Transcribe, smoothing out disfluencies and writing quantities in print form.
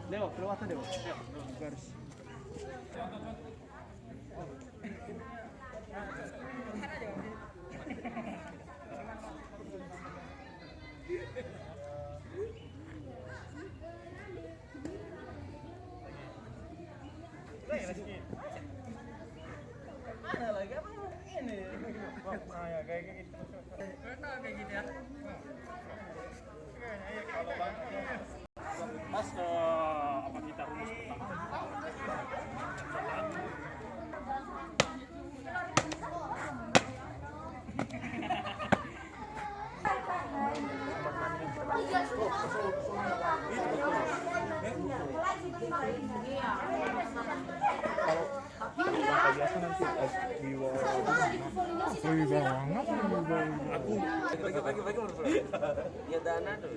Dewo, lewat Dewo. Garis. Mana lagi apa ini? Saya kayak gitu. Kayak gitu ya. Mas apa kita rumus pertama? Biasa nanti Pagi-pagi ya dana tuh.